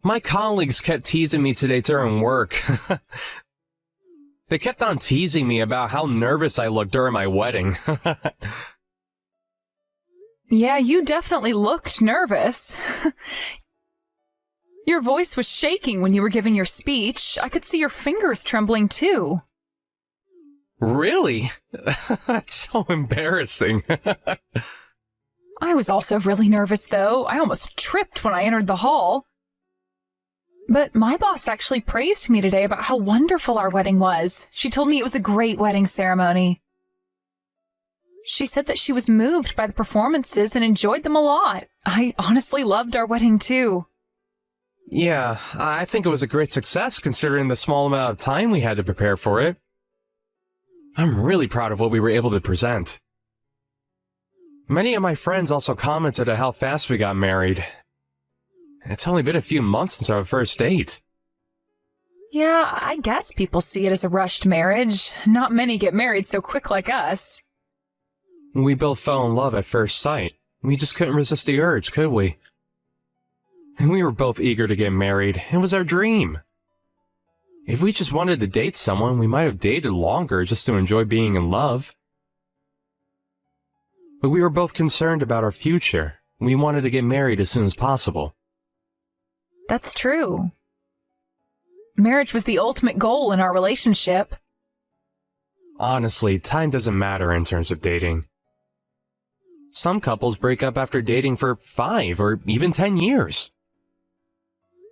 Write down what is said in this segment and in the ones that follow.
My colleagues kept teasing me today during work. They kept on teasing me about how nervous I looked during my wedding. Yeah, you definitely looked nervous. Your voice was shaking when you were giving your speech. I could see your fingers trembling too. Really? That's so embarrassing. I was also really nervous, though. I almost tripped when I entered the hall. But my boss actually praised me today about how wonderful our wedding was. She told me it was a great wedding ceremony. She said that she was moved by the performances and enjoyed them a lot. I honestly loved our wedding, too. Yeah, I think it was a great success considering the small amount of time we had to prepare for it. I'm really proud of what we were able to present. Many of my friends also commented on how fast we got married. It's only been a few months since our first date. Yeah, I guess people see it as a rushed marriage. Not many get married so quick like us. We both fell in love at first sight. We just couldn't resist the urge, could we? And we were both eager to get married. It was our dream. If we just wanted to date someone, we might have dated longer just to enjoy being in love. But we were both concerned about our future. We wanted to get married as soon as possible. That's true. Marriage was the ultimate goal in our relationship. Honestly, time doesn't matter in terms of dating. Some couples break up after dating for 5 or even 10 years.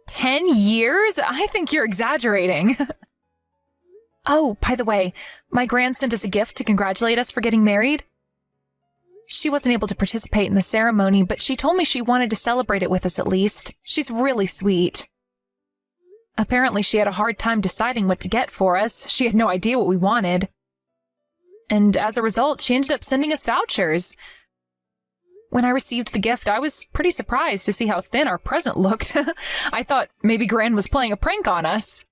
10 years? I think you're exaggerating. Oh, by the way, my gran sent us a gift to congratulate us for getting married. She wasn't able to participate in the ceremony, but she told me she wanted to celebrate it with us at least. She's really sweet. Apparently, she had a hard time deciding what to get for us. She had no idea what we wanted. And as a result, she ended up sending us vouchers. When I received the gift, I was pretty surprised to see how thin our present looked. I thought maybe Gran was playing a prank on us.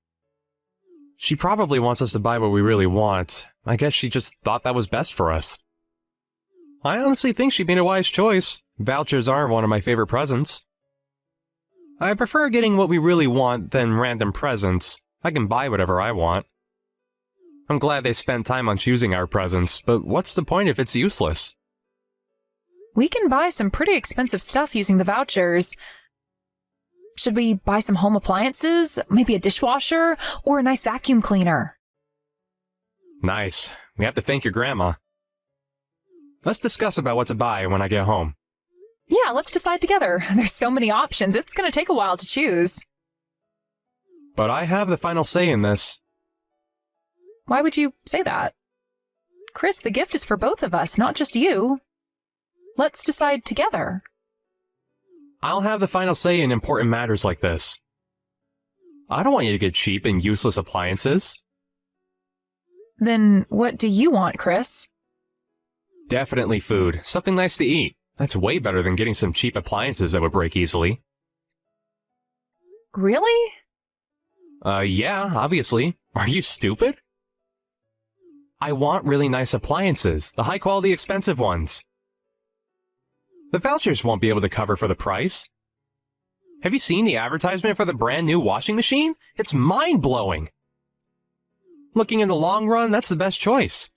She probably wants us to buy what we really want. I guess she just thought that was best for us. I honestly think she made a wise choice. Vouchers are one of my favorite presents. I prefer getting what we really want than random presents. I can buy whatever I want. I'm glad they spent time on choosing our presents, but what's the point if it's useless? We can buy some pretty expensive stuff using the vouchers. Should we buy some home appliances, maybe a dishwasher, or a nice vacuum cleaner? Nice. We have to thank your grandma. Let's discuss about what to buy when I get home. Yeah, let's decide together. There's so many options, it's going to take a while to choose. But I have the final say in this. Why would you say that? Chris, the gift is for both of us, not just you. Let's decide together. I'll have the final say in important matters like this. I don't want you to get cheap and useless appliances. Then what do you want, Chris? Definitely food. Something nice to eat. That's way better than getting some cheap appliances that would break easily. Really? Yeah, obviously. Are you stupid? I want really nice appliances, the high-quality expensive ones. The vouchers won't be able to cover for the price. Have you seen the advertisement for the brand new washing machine? It's mind-blowing. Looking in the long run, that's the best choice.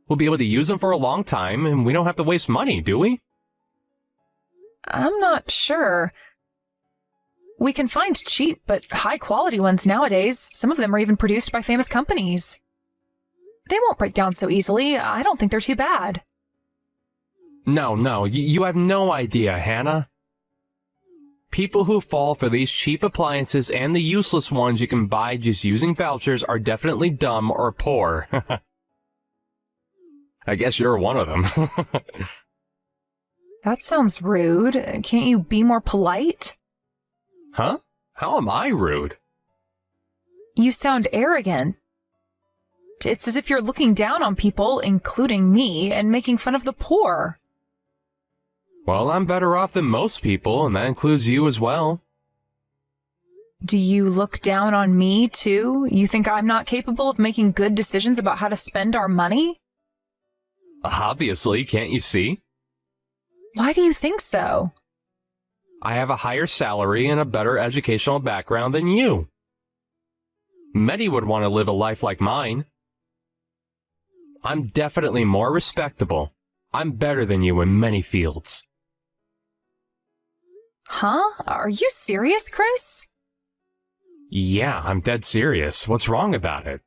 We'll be able to use them for a long time, and we don't have to waste money, do we? I'm not sure. We can find cheap but high-quality ones nowadays. Some of them are even produced by famous companies. They won't break down so easily. I don't think they're too bad. No, you have no idea, Hannah. People who fall for these cheap appliances and the useless ones you can buy just using vouchers are definitely dumb or poor. I guess you're one of them. That sounds rude. Can't you be more polite? Huh? How am I rude? You sound arrogant. It's as if you're looking down on people, including me, and making fun of the poor. Well, I'm better off than most people, and that includes you as well. Do you look down on me, too? You think I'm not capable of making good decisions about how to spend our money? Obviously, can't you see? Why do you think so? I have a higher salary and a better educational background than you. Many would want to live a life like mine. I'm definitely more respectable. I'm better than you in many fields. Huh? Are you serious, Chris? Yeah, I'm dead serious. What's wrong about it?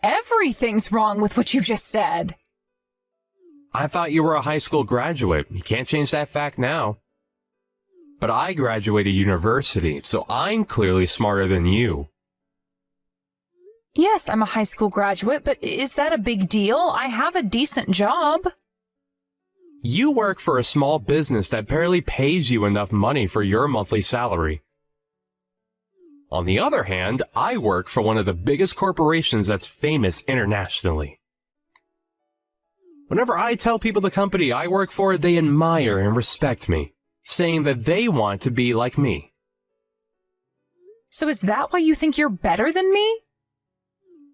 Everything's wrong with what you just said. I thought you were a high school graduate. You can't change that fact now. But I graduated university, so I'm clearly smarter than you. Yes, I'm a high school graduate, but is that a big deal? I have a decent job. You work for a small business that barely pays you enough money for your monthly salary. On the other hand, I work for one of the biggest corporations that's famous internationally. Whenever I tell people the company I work for, they admire and respect me, saying that they want to be like me. So is that why you think you're better than me?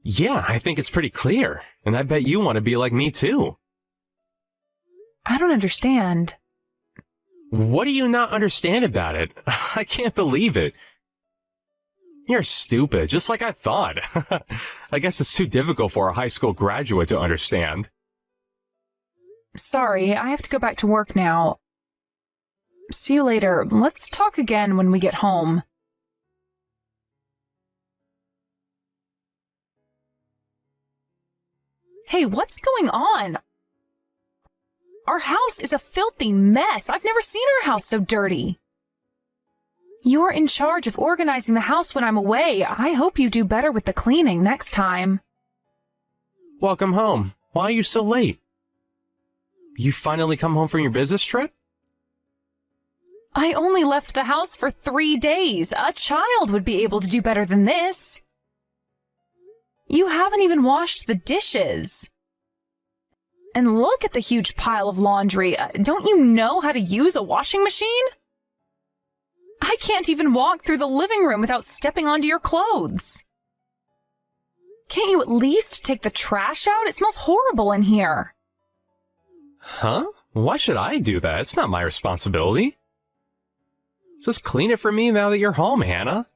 Yeah, I think it's pretty clear, and I bet you want to be like me too. I don't understand. What do you not understand about it? I can't believe it. You're stupid, just like I thought. I guess it's too difficult for a high school graduate to understand. Sorry, I have to go back to work now. See you later. Let's talk again when we get home. Hey, what's going on? Our house is a filthy mess. I've never seen our house so dirty. You're in charge of organizing the house when I'm away. I hope you do better with the cleaning next time. Welcome home. Why are you so late? You finally come home from your business trip? I only left the house for 3 days. A child would be able to do better than this. You haven't even washed the dishes. And look at the huge pile of laundry. Don't you know how to use a washing machine? I can't even walk through the living room without stepping onto your clothes. Can't you at least take the trash out? It smells horrible in here. Huh? Why should I do that? It's not my responsibility. Just clean it for me now that you're home, Hannah.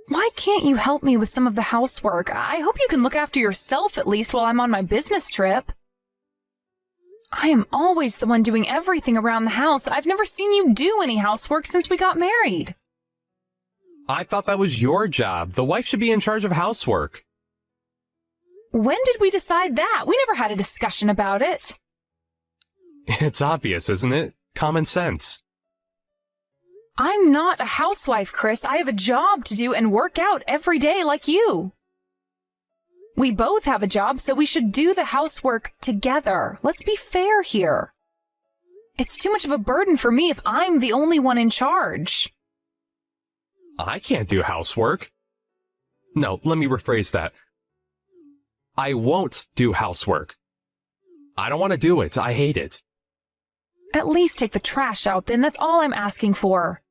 Why can't you help me with some of the housework? I hope you can look after yourself at least while I'm on my business trip. I am always the one doing everything around the house. I've never seen you do any housework since we got married. I thought that was your job. The wife should be in charge of housework. When did we decide that? We never had a discussion about it. It's obvious, isn't it? Common sense. I'm not a housewife, Chris. I have a job to do and work out every day like you. We both have a job, so we should do the housework together. Let's be fair here. It's too much of a burden for me if I'm the only one in charge. I can't do housework. No, let me rephrase that. I won't do housework. I don't want to do it. I hate it. At least take the trash out then. That's all I'm asking for.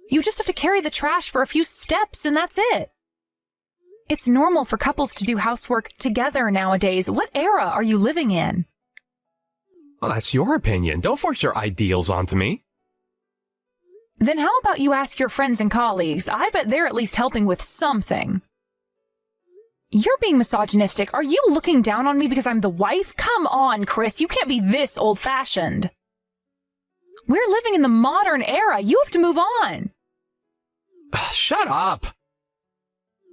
You just have to carry the trash for a few steps and that's it. It's normal for couples to do housework together nowadays. What era are you living in? Well, that's your opinion. Don't force your ideals onto me. Then how about you ask your friends and colleagues? I bet they're at least helping with something. You're being misogynistic. Are you looking down on me because I'm the wife? Come on, Chris. You can't be this old-fashioned. We're living in the modern era. You have to move on. Shut up.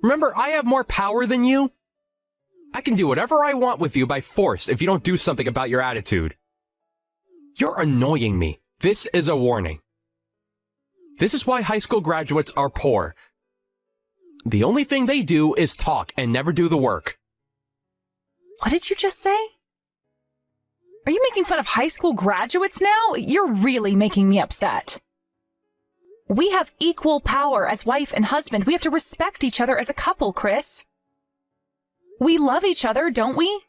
Remember, I have more power than you. I can do whatever I want with you by force if you don't do something about your attitude. You're annoying me. This is a warning. This is why high school graduates are poor. The only thing they do is talk and never do the work. What did you just say? Are you making fun of high school graduates now? You're really making me upset. We have equal power as wife and husband. We have to respect each other as a couple, Chris. We love each other, don't we?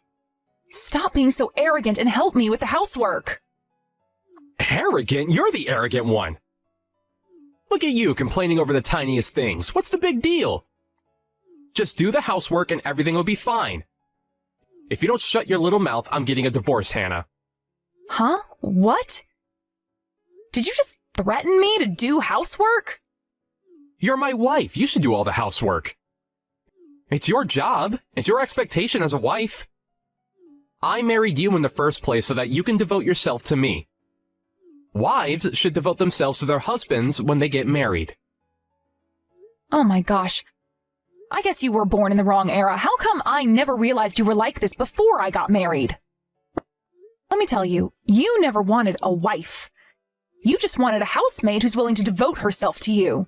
Stop being so arrogant and help me with the housework. Arrogant? You're the arrogant one. Look at you complaining over the tiniest things. What's the big deal? Just do the housework and everything will be fine. If you don't shut your little mouth, I'm getting a divorce, Hannah. Huh? What? Did you just threaten me to do housework? You're my wife. You should do all the housework. It's your job. It's your expectation as a wife. I married you in the first place so that you can devote yourself to me. Wives should devote themselves to their husbands when they get married. Oh my gosh. I guess you were born in the wrong era. How come I never realized you were like this before I got married? Let me tell you, you never wanted a wife. You just wanted a housemaid who's willing to devote herself to you.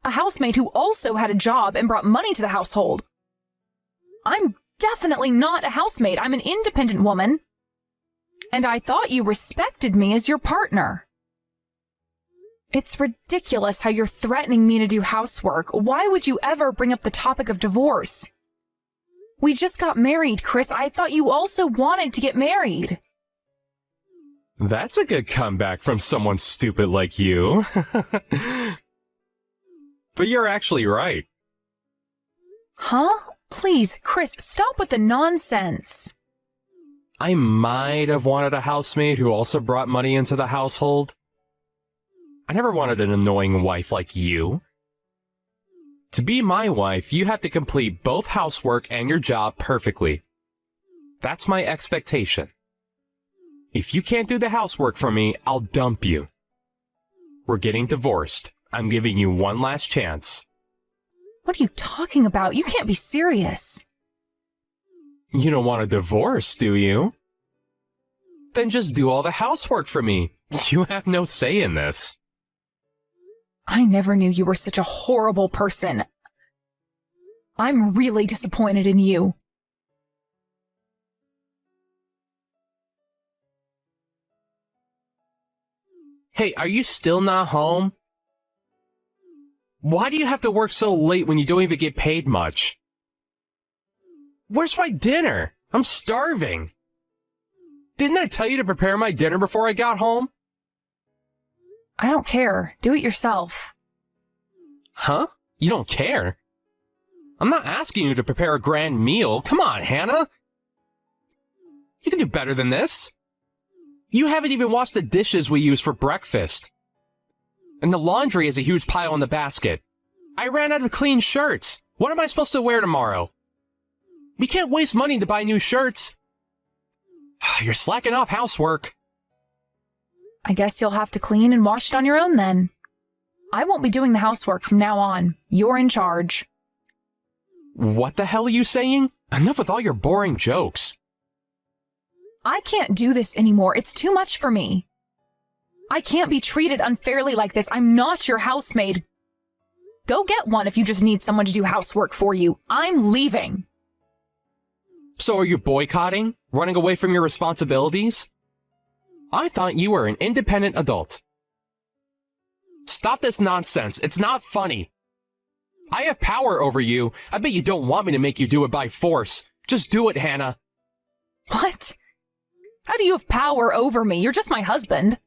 A housemaid who also had a job and brought money to the household. I'm definitely not a housemaid. I'm an independent woman. And I thought you respected me as your partner. It's ridiculous how you're threatening me to do housework. Why would you ever bring up the topic of divorce? We just got married, Chris. I thought you also wanted to get married. That's a good comeback from someone stupid like you. But you're actually right. Huh? Please, Chris, stop with the nonsense. I might have wanted a housemaid who also brought money into the household. I never wanted an annoying wife like you. To be my wife, you have to complete both housework and your job perfectly. That's my expectation. If you can't do the housework for me, I'll dump you. We're getting divorced. I'm giving you one last chance. What are you talking about? You can't be serious. You don't want a divorce, do you? Then just do all the housework for me. You have no say in this. I never knew you were such a horrible person. I'm really disappointed in you. Hey, are you still not home? Why do you have to work so late when you don't even get paid much? Where's my dinner? I'm starving. Didn't I tell you to prepare my dinner before I got home? I don't care. Do it yourself. Huh? You don't care? I'm not asking you to prepare a grand meal. Come on, Hannah. You can do better than this. You haven't even washed the dishes we use for breakfast. And the laundry is a huge pile in the basket. I ran out of clean shirts. What am I supposed to wear tomorrow? We can't waste money to buy new shirts. You're slacking off housework. I guess you'll have to clean and wash it on your own then. I won't be doing the housework from now on. You're in charge. What the hell are you saying? Enough with all your boring jokes. I can't do this anymore. It's too much for me. I can't be treated unfairly like this. I'm not your housemaid. Go get one if you just need someone to do housework for you. I'm leaving. So are you boycotting? Running away from your responsibilities? I thought you were an independent adult. Stop this nonsense. It's not funny. I have power over you. I bet you don't want me to make you do it by force. Just do it, Hannah. What? How do you have power over me? You're just my husband.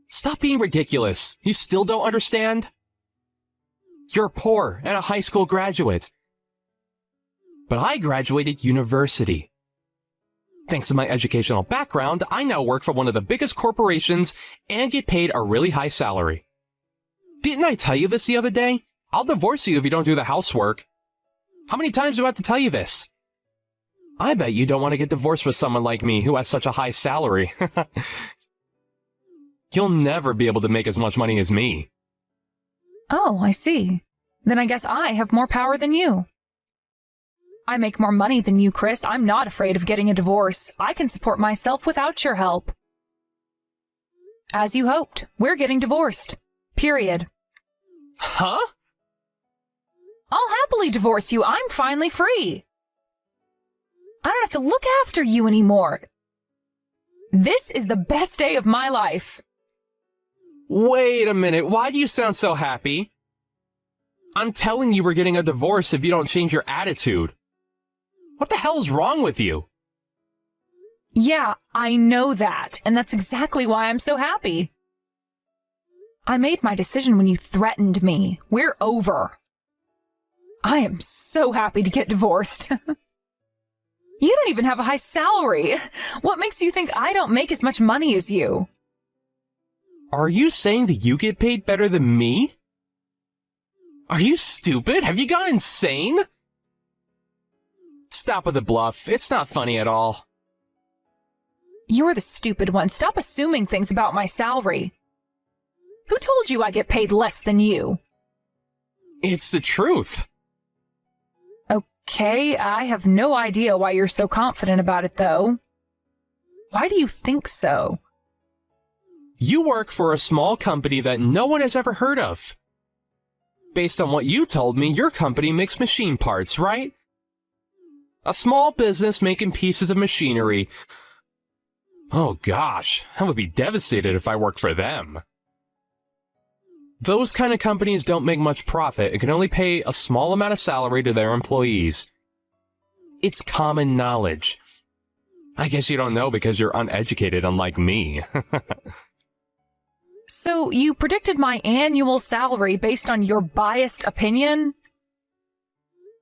Stop being ridiculous. You still don't understand? You're poor and a high school graduate. But I graduated university. Thanks to my educational background, I now work for one of the biggest corporations and get paid a really high salary. Didn't I tell you this the other day? I'll divorce you if you don't do the housework. How many times do I have to tell you this? I bet you don't want to get divorced with someone like me who has such a high salary. You'll never be able to make as much money as me. Oh, I see. Then I guess I have more power than you. I make more money than you, Chris. I'm not afraid of getting a divorce. I can support myself without your help. As you hoped, we're getting divorced. Period. Huh? I'll happily divorce you. I'm finally free. I don't have to look after you anymore. This is the best day of my life. Wait a minute. Why do you sound so happy? I'm telling you we're getting a divorce if you don't change your attitude. What the hell is wrong with you? Yeah, I know that, and that's exactly why I'm so happy. I made my decision when you threatened me. We're over. I am so happy to get divorced. You don't even have a high salary. What makes you think I don't make as much money as you? Are you saying that you get paid better than me? Are you stupid? Have you gone insane? Stop with the bluff. It's not funny at all. You're the stupid one. Stop assuming things about my salary. Who told you I get paid less than you? It's the truth. Okay, I have no idea why you're so confident about it, though. Why do you think so? You work for a small company that no one has ever heard of. Based on what you told me, your company makes machine parts, right? A small business making pieces of machinery. Oh gosh, I would be devastated if I worked for them. Those kind of companies don't make much profit and can only pay a small amount of salary to their employees. It's common knowledge. I guess you don't know because you're uneducated, unlike me. So you predicted my annual salary based on your biased opinion?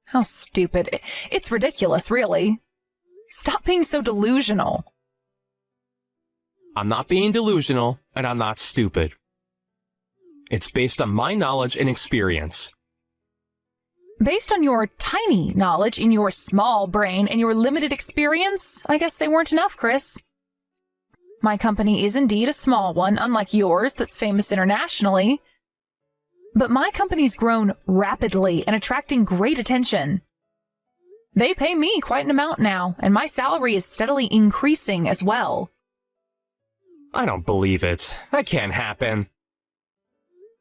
How stupid. It's ridiculous, really. Stop being so delusional. I'm not being delusional, and I'm not stupid. It's based on my knowledge and experience. Based on your tiny knowledge in your small brain and your limited experience, I guess they weren't enough, Chris. My company is indeed a small one, unlike yours that's famous internationally. But my company's grown rapidly and attracting great attention. They pay me quite an amount now, and my salary is steadily increasing as well. I don't believe it. That can't happen.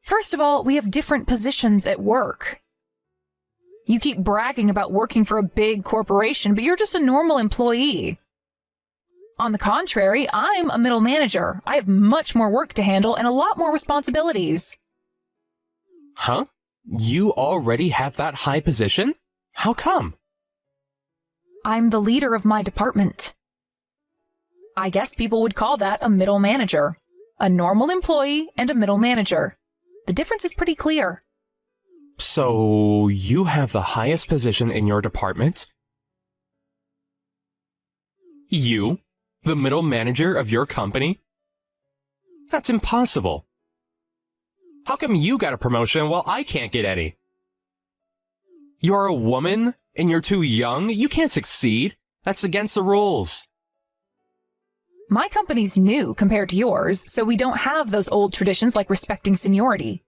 First of all, we have different positions at work. You keep bragging about working for a big corporation, but you're just a normal employee. On the contrary, I'm a middle manager. I have much more work to handle and a lot more responsibilities. Huh? You already have that high position? How come? I'm the leader of my department. I guess people would call that a middle manager. A normal employee and a middle manager. The difference is pretty clear. So, you have the highest position in your department? You? The middle manager of your company? That's impossible. How come you got a promotion while I can't get any? You're a woman and you're too young? You can't succeed. That's against the rules. My company's new compared to yours, so we don't have those old traditions like respecting seniority.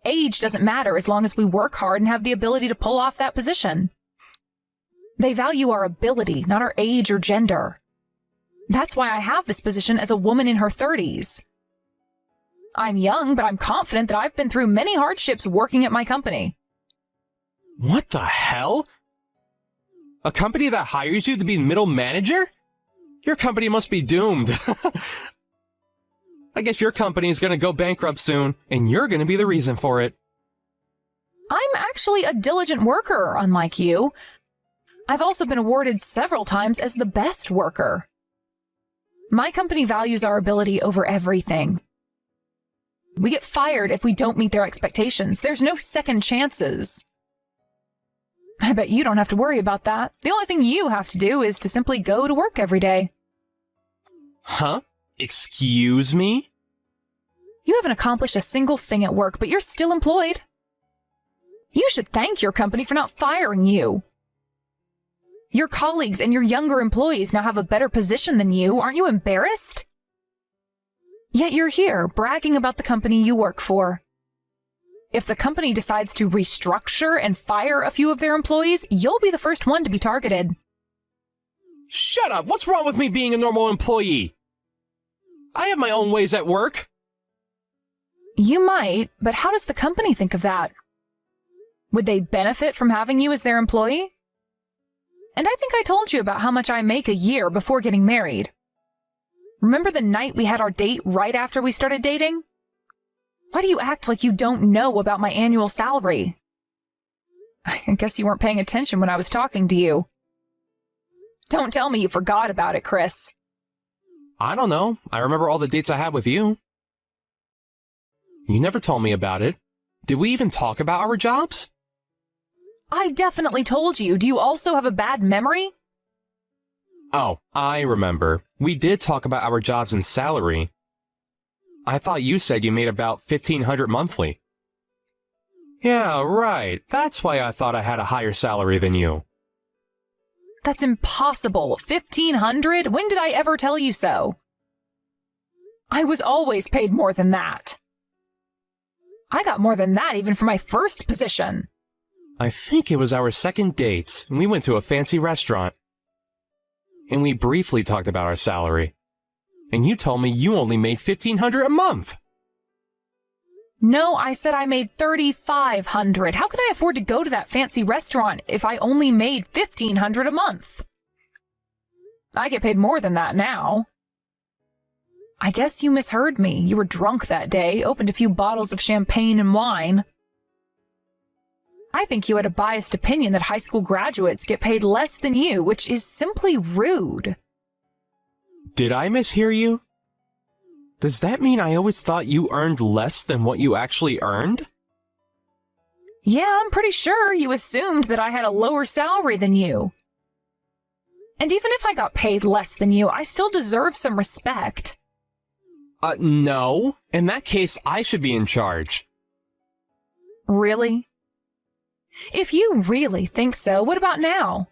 Age doesn't matter as long as we work hard and have the ability to pull off that position. They value our ability, not our age or gender. That's why I have this position as a woman in her 30s. I'm young, but I'm confident that I've been through many hardships working at my company. What the hell? A company that hires you to be middle manager? Your company must be doomed. I guess your company is going to go bankrupt soon, and you're going to be the reason for it. I'm actually a diligent worker, unlike you. I've also been awarded several times as the best worker. My company values our ability over everything. We get fired if we don't meet their expectations. There's no second chances. I bet you don't have to worry about that. The only thing you have to do is to simply go to work every day. Huh? Excuse me? You haven't accomplished a single thing at work, but you're still employed. You should thank your company for not firing you. Your colleagues and your younger employees now have a better position than you. Aren't you embarrassed? Yet you're here, bragging about the company you work for. If the company decides to restructure and fire a few of their employees, you'll be the first one to be targeted. Shut up! What's wrong with me being a normal employee? I have my own ways at work. You might, but how does the company think of that? Would they benefit from having you as their employee? And I think I told you about how much I make a year before getting married. Remember the night we had our date right after we started dating? Why do you act like you don't know about my annual salary? I guess you weren't paying attention when I was talking to you. Don't tell me you forgot about it, Chris. I don't know. I remember all the dates I had with you. You never told me about it. Did we even talk about our jobs? I definitely told you. Do you also have a bad memory? Oh, I remember. We did talk about our jobs and salary. I thought you said you made about $1,500 monthly. Yeah, right. That's why I thought I had a higher salary than you. That's impossible. 1,500? When did I ever tell you so? I was always paid more than that. I got more than that even for my first position. I think it was our second date, and we went to a fancy restaurant. And we briefly talked about our salary. And you told me you only made $1,500 a month. No, I said I made $3,500. How could I afford to go to that fancy restaurant if I only made $1,500 a month? I get paid more than that now. I guess you misheard me. You were drunk that day, opened a few bottles of champagne and wine. I think you had a biased opinion that high school graduates get paid less than you, which is simply rude. Did I mishear you? Does that mean I always thought you earned less than what you actually earned? Yeah, I'm pretty sure you assumed that I had a lower salary than you. And even if I got paid less than you, I still deserve some respect. No. In that case, I should be in charge. Really? If you really think so, what about now?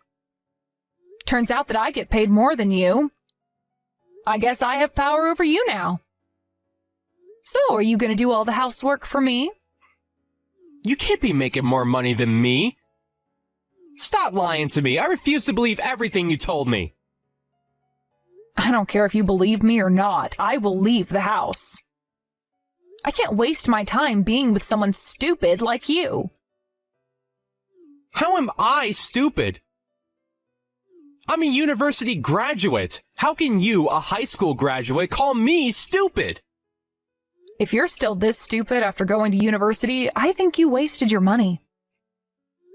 Turns out that I get paid more than you. I guess I have power over you now. So, are you going to do all the housework for me? You can't be making more money than me. Stop lying to me. I refuse to believe everything you told me. I don't care if you believe me or not. I will leave the house. I can't waste my time being with someone stupid like you. How am I stupid? I'm a university graduate. How can you, a high school graduate, call me stupid? If you're still this stupid after going to university, I think you wasted your money.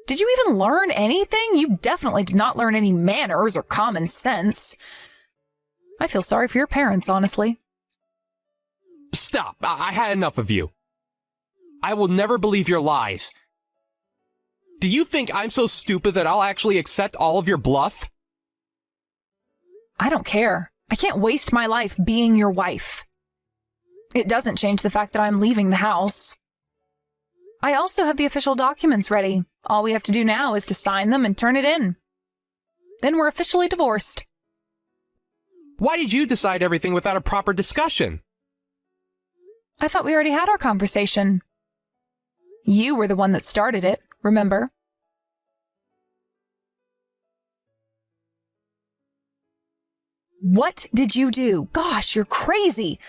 Did you even learn anything? You definitely did not learn any manners or common sense. I feel sorry for your parents, honestly. Stop. I had enough of you. I will never believe your lies. Do you think I'm so stupid that I'll actually accept all of your bluff? I don't care. I can't waste my life being your wife. It doesn't change the fact that I'm leaving the house. I also have the official documents ready. All we have to do now is to sign them and turn it in. Then we're officially divorced. Why did you decide everything without a proper discussion? I thought we already had our conversation. You were the one that started it, remember? What did you do? Gosh, you're crazy.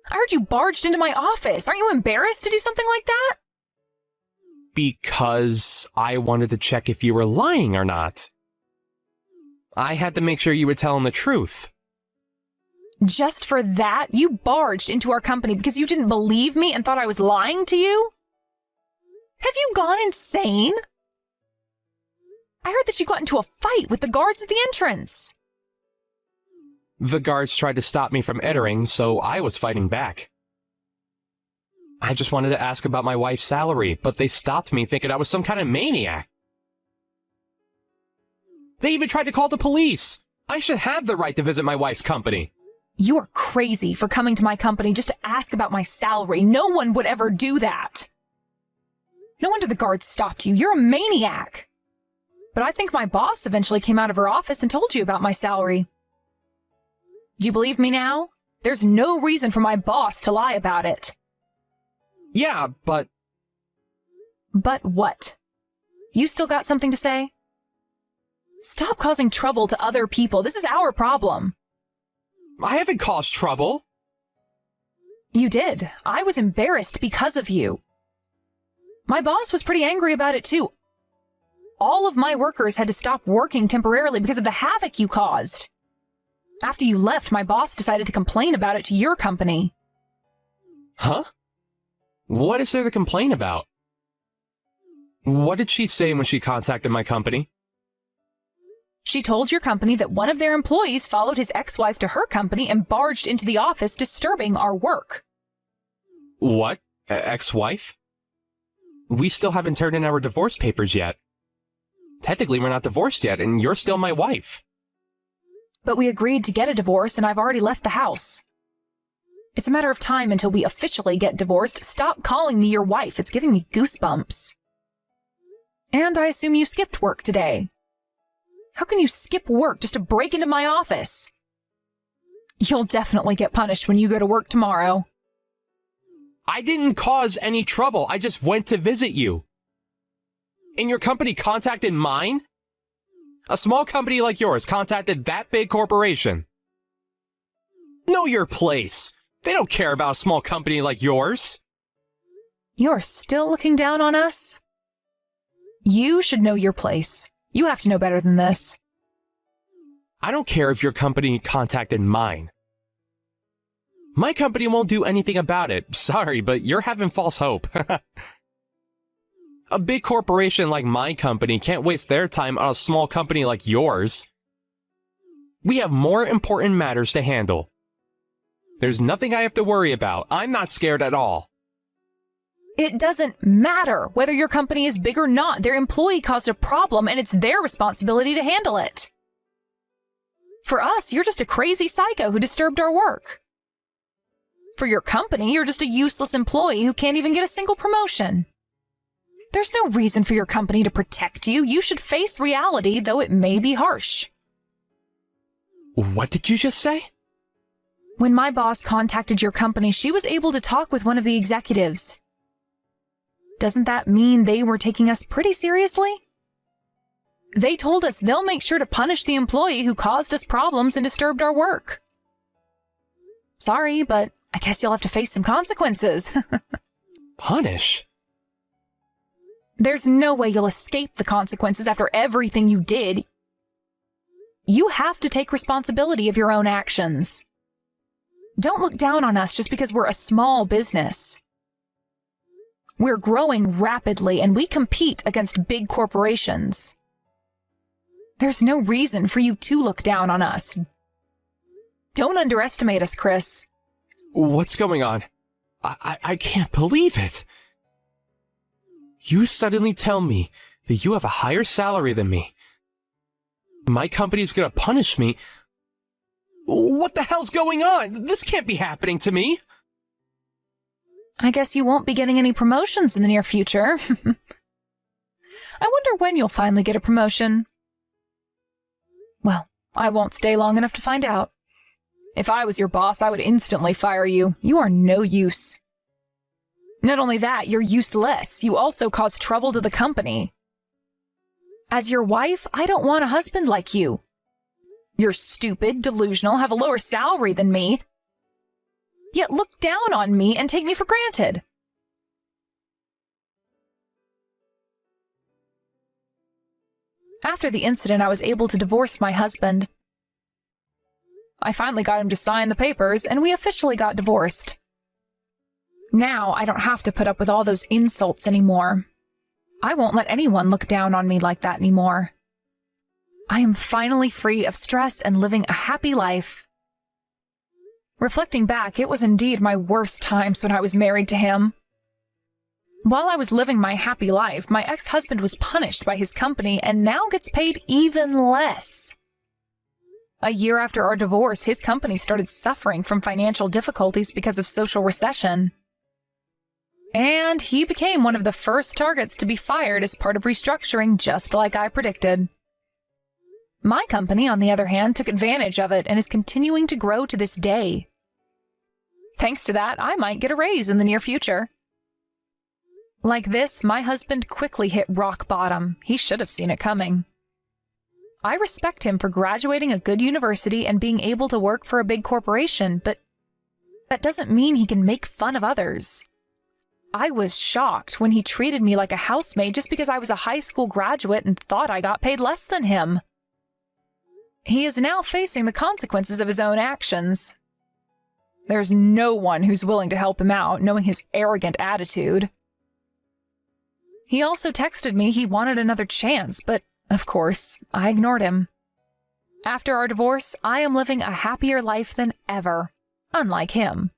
I heard you barged into my office. Aren't you embarrassed to do something like that? Because I wanted to check if you were lying or not. I had to make sure you were telling the truth. Just for that, you barged into our company because you didn't believe me and thought I was lying to you? Have you gone insane? I heard that you got into a fight with the guards at the entrance. The guards tried to stop me from entering, so I was fighting back. I just wanted to ask about my wife's salary, but they stopped me thinking I was some kind of maniac. They even tried to call the police. I should have the right to visit my wife's company. You are crazy for coming to my company just to ask about my salary. No one would ever do that. No wonder the guards stopped you. You're a maniac. But I think my boss eventually came out of her office and told you about my salary. Do you believe me now? There's no reason for my boss to lie about it. Yeah, but... But what? You still got something to say? Stop causing trouble to other people. This is our problem. I haven't caused trouble. You did. I was embarrassed because of you. My boss was pretty angry about it too. All of my workers had to stop working temporarily because of the havoc you caused. After you left, my boss decided to complain about it to your company. Huh? What is there to complain about? What did she say when she contacted my company? She told your company that one of their employees followed his ex-wife to her company and barged into the office, disturbing our work. What? Ex-wife? We still haven't turned in our divorce papers yet. Technically, we're not divorced yet, and you're still my wife. But we agreed to get a divorce, and I've already left the house. It's a matter of time until we officially get divorced. Stop calling me your wife. It's giving me goosebumps. And I assume you skipped work today. How can you skip work just to break into my office? You'll definitely get punished when you go to work tomorrow. I didn't cause any trouble. I just went to visit you. And your company contacted mine? A small company like yours contacted that big corporation. Know your place. They don't care about a small company like yours. You're still looking down on us? You should know your place. You have to know better than this. I don't care if your company contacted mine. My company won't do anything about it. Sorry, but you're having false hope. A big corporation like my company can't waste their time on a small company like yours. We have more important matters to handle. There's nothing I have to worry about. I'm not scared at all. It doesn't matter whether your company is big or not. Their employee caused a problem and it's their responsibility to handle it. For us, you're just a crazy psycho who disturbed our work. For your company, you're just a useless employee who can't even get a single promotion. There's no reason for your company to protect you. You should face reality, though it may be harsh. What did you just say? When my boss contacted your company, she was able to talk with one of the executives. Doesn't that mean they were taking us pretty seriously? They told us they'll make sure to punish the employee who caused us problems and disturbed our work. Sorry, but I guess you'll have to face some consequences. Punish? There's no way you'll escape the consequences after everything you did. You have to take responsibility of your own actions. Don't look down on us just because we're a small business. We're growing rapidly and we compete against big corporations. There's no reason for you to look down on us. Don't underestimate us, Chris. What's going on? I can't believe it. You suddenly tell me that you have a higher salary than me. My company's gonna punish me. What the hell's going on? This can't be happening to me. I guess you won't be getting any promotions in the near future. I wonder when you'll finally get a promotion. Well, I won't stay long enough to find out. If I was your boss, I would instantly fire you. You are no use. Not only that, you're useless. You also cause trouble to the company. As your wife, I don't want a husband like you. You're stupid, delusional, have a lower salary than me, yet look down on me and take me for granted. After the incident, I was able to divorce my husband. I finally got him to sign the papers, and we officially got divorced. Now I don't have to put up with all those insults anymore. I won't let anyone look down on me like that anymore. I am finally free of stress and living a happy life. Reflecting back, it was indeed my worst times when I was married to him. While I was living my happy life, my ex-husband was punished by his company and now gets paid even less. A year after our divorce, his company started suffering from financial difficulties because of social recession. And he became one of the first targets to be fired as part of restructuring, just like I predicted. My company, on the other hand, took advantage of it and is continuing to grow to this day. Thanks to that, I might get a raise in the near future. Like this, my husband quickly hit rock bottom. He should have seen it coming. I respect him for graduating a good university and being able to work for a big corporation, but that doesn't mean he can make fun of others. I was shocked when he treated me like a housemaid just because I was a high school graduate and thought I got paid less than him. He is now facing the consequences of his own actions. There's no one who's willing to help him out, knowing his arrogant attitude. He also texted me he wanted another chance, but, of course, I ignored him. After our divorce, I am living a happier life than ever, unlike him.